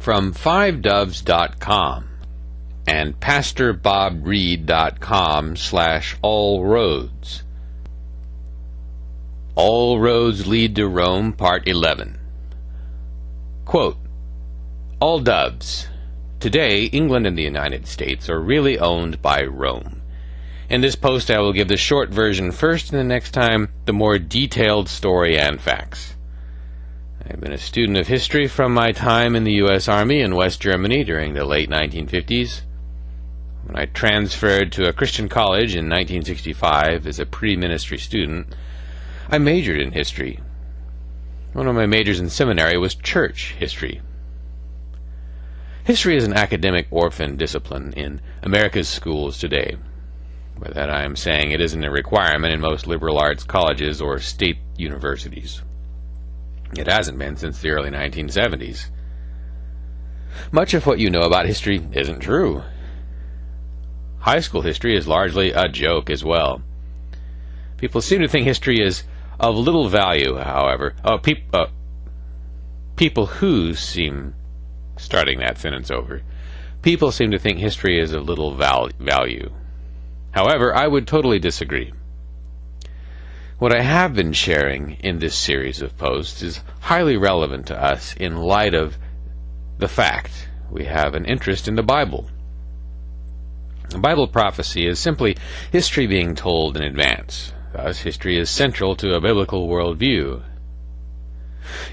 from 5doves.com and pastorbobreed.com/allroads. All Roads Lead to Rome, Part 11. Quote, All doves. Today, England and the United States are really owned by Rome. In this post I will give the short version first, and the next time the more detailed story and facts. I've been a student of history from my time in the U.S. Army in West Germany during the late 1950s. When I transferred to a Christian college in 1965 as a pre-ministry student, I majored in history. One of my majors in seminary was church history. History is an academic orphan discipline in America's schools today. By that I am saying it isn't a requirement in most liberal arts colleges or state universities. It hasn't been since the early 1970s. Much of what you know about history isn't true. High school history is largely a joke as well. People seem to think history is of little value, however. People seem to think history is of little value. However, I would totally disagree. What I have been sharing in this series of posts is highly relevant to us in light of the fact we have an interest in the Bible. Bible prophecy is simply history being told in advance. Thus, history is central to a biblical worldview.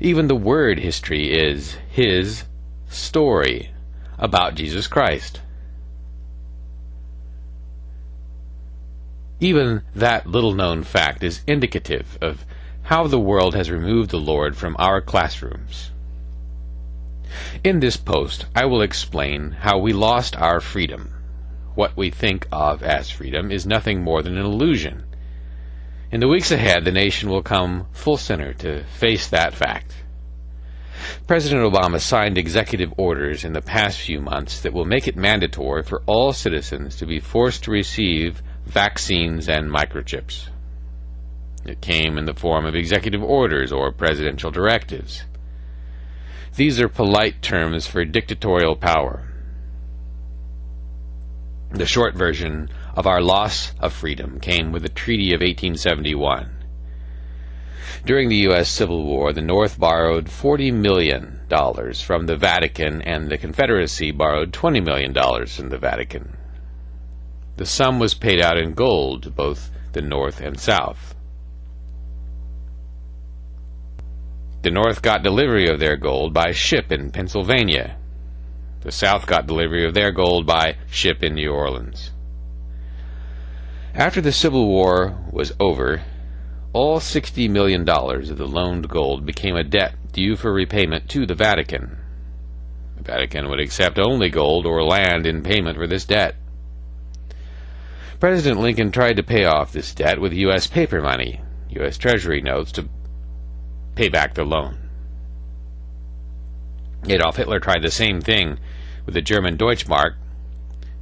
Even the word history is his story about Jesus Christ. Even that little-known fact is indicative of how the world has removed the Lord from our classrooms. In this post, I will explain how we lost our freedom. What we think of as freedom is nothing more than an illusion. In the weeks ahead, the nation will come full center to face that fact. President Obama signed executive orders in the past few months that will make it mandatory for all citizens to be forced to receive vaccines and microchips. It came in the form of executive orders or presidential directives. These are polite terms for dictatorial power. The short version of our loss of freedom came with the Treaty of 1871. During the U.S. Civil War, the North borrowed $40 million from the Vatican, and the Confederacy borrowed $20 million from the Vatican. The sum was paid out in gold to both the North and South. The North got delivery of their gold by ship in Pennsylvania. The South got delivery of their gold by ship in New Orleans. After the Civil War was over, all $60 million of the loaned gold became a debt due for repayment to the Vatican. The Vatican would accept only gold or land in payment for this debt. President Lincoln tried to pay off this debt with U.S. paper money, U.S. Treasury notes, to pay back the loan. Adolf Hitler tried the same thing with the German Deutschmark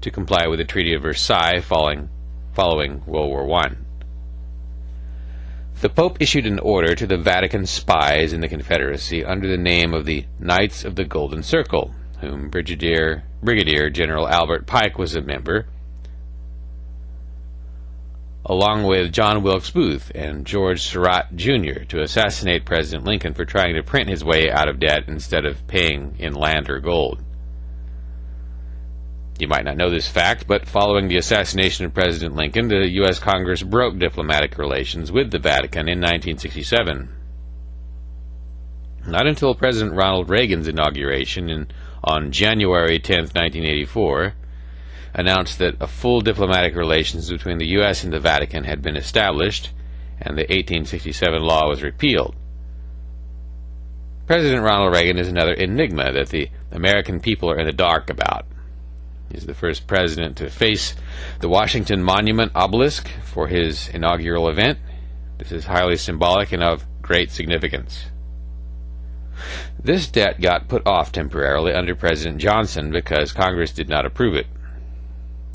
to comply with the Treaty of Versailles following World War I. The Pope issued an order to the Vatican spies in the Confederacy under the name of the Knights of the Golden Circle, whom Brigadier General Albert Pike was a member, along with John Wilkes Booth and George Surratt, Jr., to assassinate President Lincoln for trying to print his way out of debt instead of paying in land or gold. You might not know this fact, but following the assassination of President Lincoln, the U.S. Congress broke diplomatic relations with the Vatican in 1967. Not until President Ronald Reagan's inauguration on January 10, 1984, announced that a full diplomatic relations between the U.S. and the Vatican had been established, and the 1867 law was repealed. President Ronald Reagan is another enigma that the American people are in the dark about. He's the first president to face the Washington Monument obelisk for his inaugural event. This is highly symbolic and of great significance. This debt got put off temporarily under President Johnson because Congress did not approve it.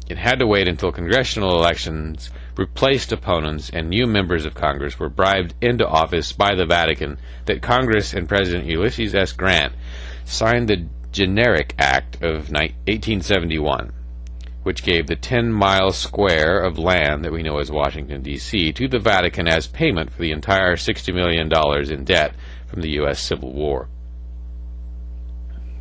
It had to wait until congressional elections replaced opponents and new members of Congress were bribed into office by the Vatican that Congress and President Ulysses S. Grant signed the Generic Act of 1871, which gave the 10-mile square of land that we know as Washington, D.C., to the Vatican as payment for the entire $60 million in debt from the U.S. Civil War.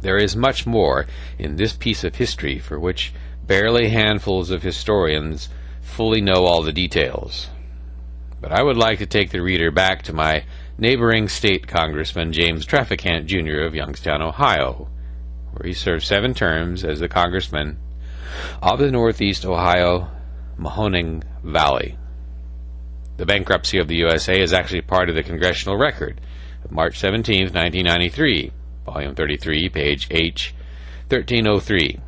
There is much more in this piece of history for which barely handfuls of historians fully know all the details. But I would like to take the reader back to my neighboring state congressman James Traficant, Jr. of Youngstown, Ohio, where he served 7 terms as the congressman of the Northeast Ohio Mahoning Valley. The bankruptcy of the USA is actually part of the congressional record of March 17, 1993, Volume 33, page H, 1303.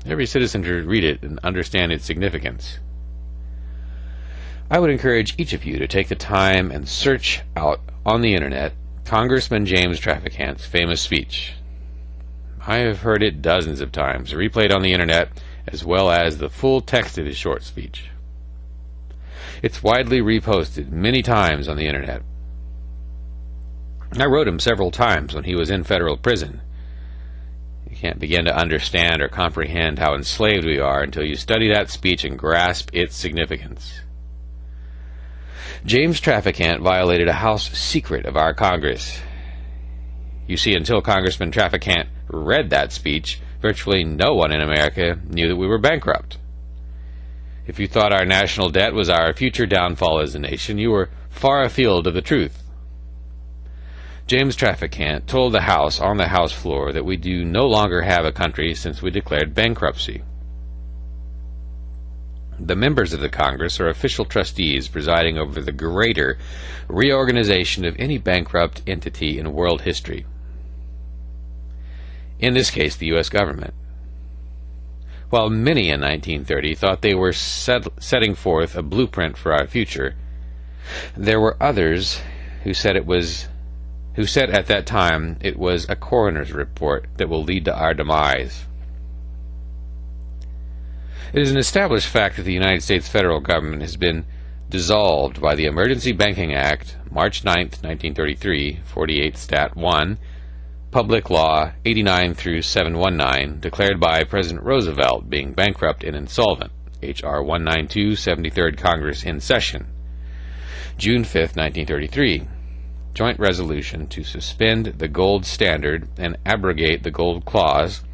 Every citizen should read it and understand its significance. I would encourage each of you to take the time and search out on the internet Congressman James Traficant's famous speech. I have heard it dozens of times, replayed on the internet, as well as the full text of his short speech. It's widely reposted many times on the internet. I wrote him several times when he was in federal prison. You can't begin to understand or comprehend how enslaved we are until you study that speech and grasp its significance. James Traficant violated a House secret of our Congress. You see, until Congressman Traficant read that speech, virtually no one in America knew that we were bankrupt. If you thought our national debt was our future downfall as a nation, you were far afield of the truth. James Traficant told the House on the House floor that we do no longer have a country since we declared bankruptcy. The members of the Congress are official trustees presiding over the greater reorganization of any bankrupt entity in world history. In this case, the U.S. government. While many in 1930 thought they were setting forth a blueprint for our future, there were others who said at that time it was a coroner's report that will lead to our demise. It is an established fact that the United States federal government has been dissolved by the Emergency Banking Act, March 9, 1933, 48 Stat 1, Public Law 89 through 719, declared by President Roosevelt being bankrupt and insolvent, H.R. 192, 73rd Congress in session, June 5, 1933. Joint resolution to suspend the gold standard and abrogate the gold clause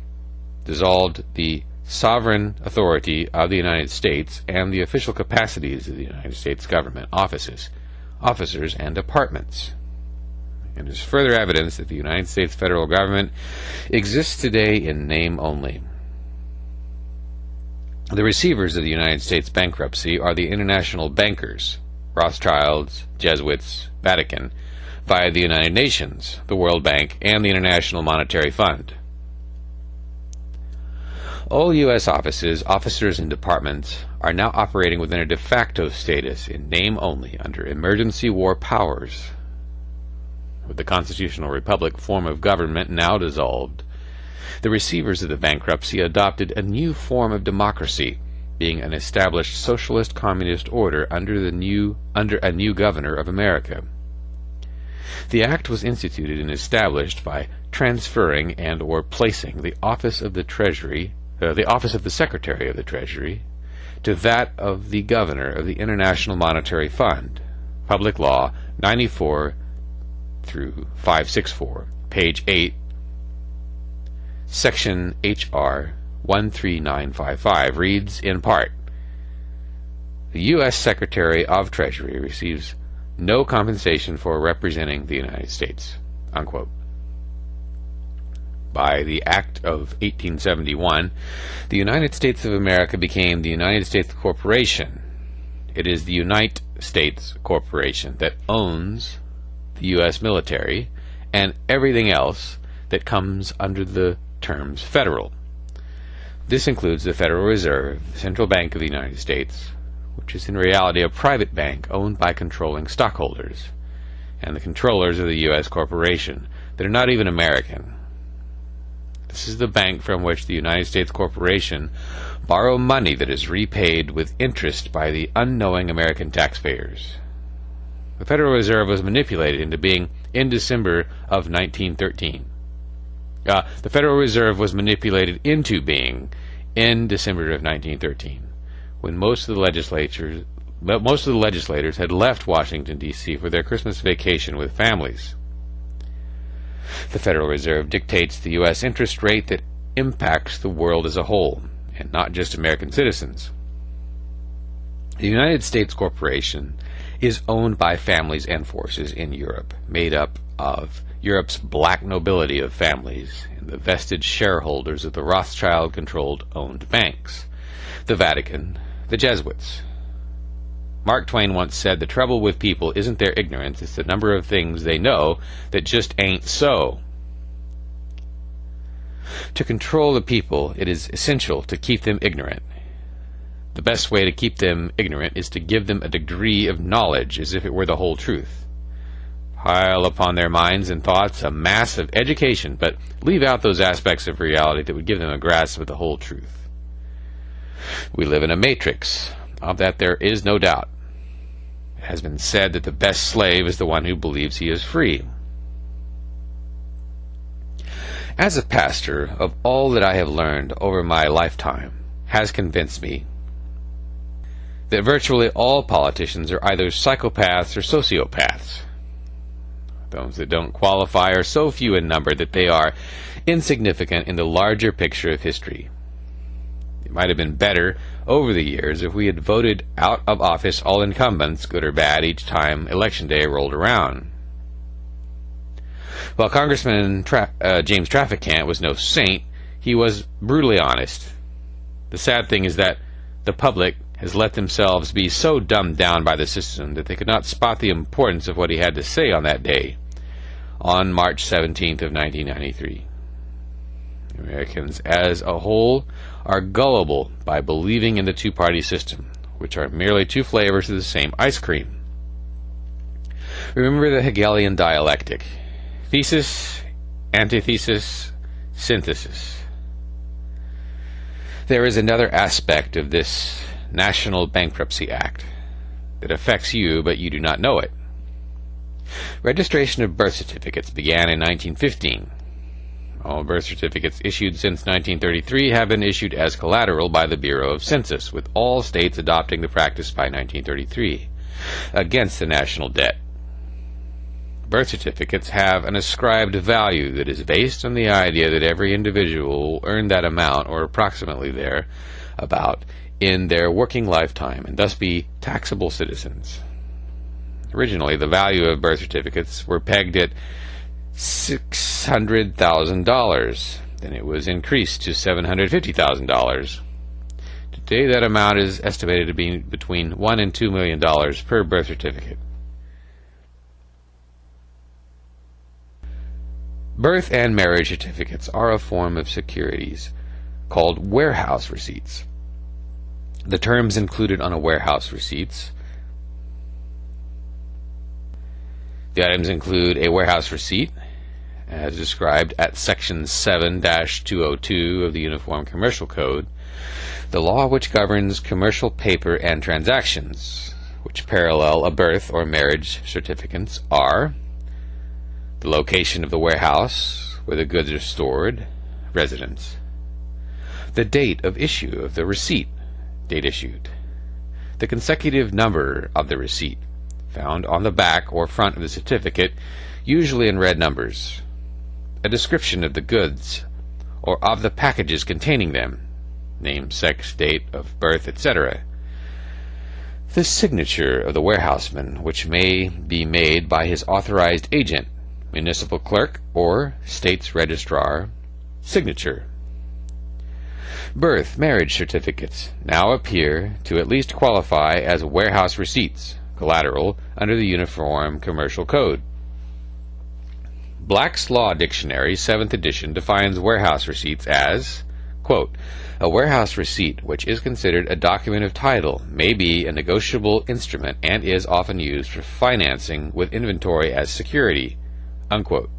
dissolved the sovereign authority of the United States and the official capacities of the United States government offices, officers, and departments. And is further evidence that the United States federal government exists today in name only. The receivers of the United States bankruptcy are the international bankers, Rothschilds, Jesuits, Vatican, via the United Nations, the World Bank, and the International Monetary Fund. All U.S. offices, officers, and departments are now operating within a de facto status in name only under emergency war powers. With the constitutional republic form of government now dissolved, the receivers of the bankruptcy adopted a new form of democracy, being an established socialist communist order under a new governor of America. The act was instituted and established by transferring and or placing the office of the Secretary of the Treasury to that of the Governor of the International Monetary Fund, Public Law 94 through 564, page 8, Section H.R. 13955 reads in part, "The U.S. Secretary of Treasury receives no compensation for representing the United States," unquote. By the Act of 1871, the United States of America became the United States Corporation. It is the United States Corporation that owns the U.S. military and everything else that comes under the terms federal. This includes the Federal Reserve, the Central Bank of the United States, which is in reality a private bank owned by controlling stockholders, and the controllers of the U.S. corporation that are not even American. This is the bank from which the United States Corporation borrow money that is repaid with interest by the unknowing American taxpayers. The Federal Reserve was manipulated into being in December of 1913. The Federal Reserve was manipulated into being in December of 1913, when most of the legislators had left Washington, D.C. for their Christmas vacation with families. The Federal Reserve dictates the U.S. interest rate that impacts the world as a whole, and not just American citizens. The United States Corporation is owned by families and forces in Europe, made up of Europe's black nobility of families and the vested shareholders of the Rothschild-controlled owned banks, the Vatican, the Jesuits. Mark Twain once said, "The trouble with people isn't their ignorance, it's the number of things they know that just ain't so." To control the people, it is essential to keep them ignorant. The best way to keep them ignorant is to give them a degree of knowledge as if it were the whole truth. Pile upon their minds and thoughts a mass of education, but leave out those aspects of reality that would give them a grasp of the whole truth. We live in a matrix. Of that there is no doubt. It has been said that the best slave is the one who believes he is free. As a pastor, of all that I have learned over my lifetime has convinced me that virtually all politicians are either psychopaths or sociopaths. Those that don't qualify are so few in number that they are insignificant in the larger picture of history. It might have been better over the years if we had voted out of office all incumbents, good or bad, each time Election Day rolled around. While Congressman James Traficant was no saint, he was brutally honest. The sad thing is that the public has let themselves be so dumbed down by the system that they could not spot the importance of what he had to say on that day, on March 17th of 1993. Americans as a whole are gullible by believing in the two-party system, which are merely two flavors of the same ice cream. Remember the Hegelian dialectic: thesis, antithesis, synthesis. There is another aspect of this National Bankruptcy Act that affects you, but you do not know it. Registration of birth certificates began in 1915. All birth certificates issued since 1933 have been issued as collateral by the Bureau of Census, with all states adopting the practice by 1933, against the national debt. Birth certificates have an ascribed value that is based on the idea that every individual will earn that amount, or approximately about, in their working lifetime, and thus be taxable citizens. Originally, the value of birth certificates were pegged at $600,000. Then it was increased to $750,000. Today, that amount is estimated to be between $1 and $2 million per birth certificate. Birth and marriage certificates are a form of securities called warehouse receipts. The terms included on a warehouse receipts. The items include a warehouse receipt, as described at Section 7-202 of the Uniform Commercial Code, the law which governs commercial paper and transactions, which parallel a birth or marriage certificates, are the location of the warehouse where the goods are stored, residence, the date of issue of the receipt, date issued, the consecutive number of the receipt, found on the back or front of the certificate, usually in red numbers, a description of the goods or of the packages containing them, name, sex, date of birth, etc., the signature of the warehouseman, which may be made by his authorized agent, municipal clerk, or state's registrar, signature. Birth, marriage certificates now appear to at least qualify as warehouse receipts, collateral, under the Uniform Commercial Code. Black's Law Dictionary, 7th edition, defines warehouse receipts as, quote, a warehouse receipt which is considered a document of title, may be a negotiable instrument, and is often used for financing with inventory as security, unquote.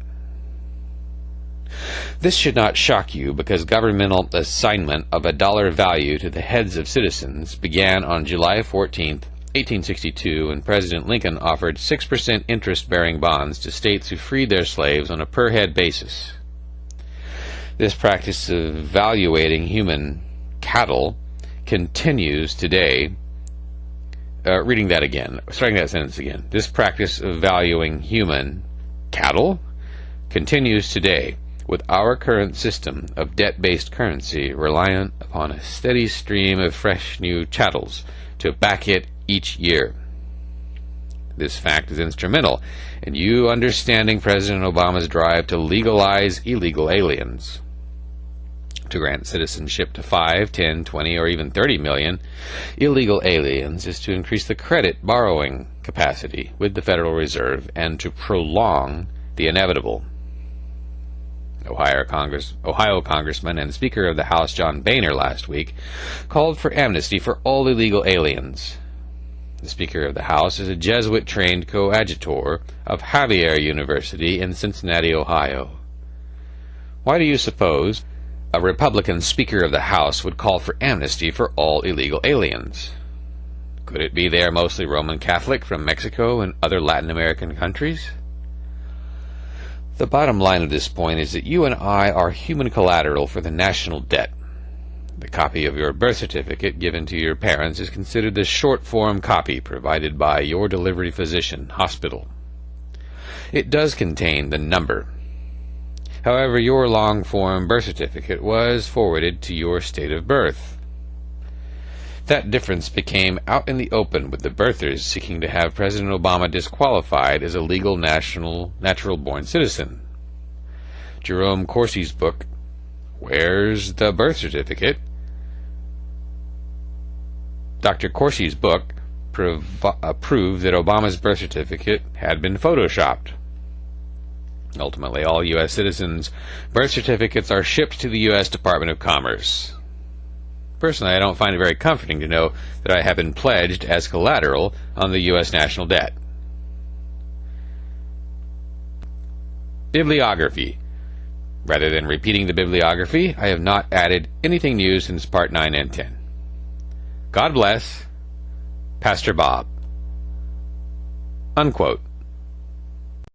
This should not shock you, because governmental assignment of a dollar value to the heads of citizens began on July 14, 1862, when President Lincoln offered 6% interest-bearing bonds to states who freed their slaves on a per-head basis. This practice of valuating human cattle continues today. Reading that again, starting that sentence again. This practice of valuing human cattle continues today with our current system of debt-based currency reliant upon a steady stream of fresh new chattels to back it each year. This fact is instrumental in you understanding President Obama's drive to legalize illegal aliens. To grant citizenship to 5, 10, 20, or even 30 million illegal aliens is to increase the credit borrowing capacity with the Federal Reserve and to prolong the inevitable. Ohio Congressman and Speaker of the House John Boehner last week called for amnesty for all illegal aliens. The Speaker of the House is a Jesuit-trained coadjutor of Xavier University in Cincinnati, Ohio. Why do you suppose a Republican Speaker of the House would call for amnesty for all illegal aliens? Could it be they are mostly Roman Catholic from Mexico and other Latin American countries? The bottom line of this point is that you and I are human collateral for the national debt. The copy of your birth certificate given to your parents is considered the short-form copy provided by your delivery physician, hospital. It does contain the number. However, your long-form birth certificate was forwarded to your state of birth. That difference became out in the open with the birthers seeking to have President Obama disqualified as a legal natural-born citizen. Jerome Corsi's book, Where's the Birth Certificate? Dr. Corsi's book proved that Obama's birth certificate had been photoshopped. Ultimately, all U.S. citizens' birth certificates are shipped to the U.S. Department of Commerce. Personally, I don't find it very comforting to know that I have been pledged as collateral on the U.S. national debt. Bibliography. Rather than repeating the bibliography, I have not added anything new since Part 9 and 10. God bless, Pastor Bob. Unquote.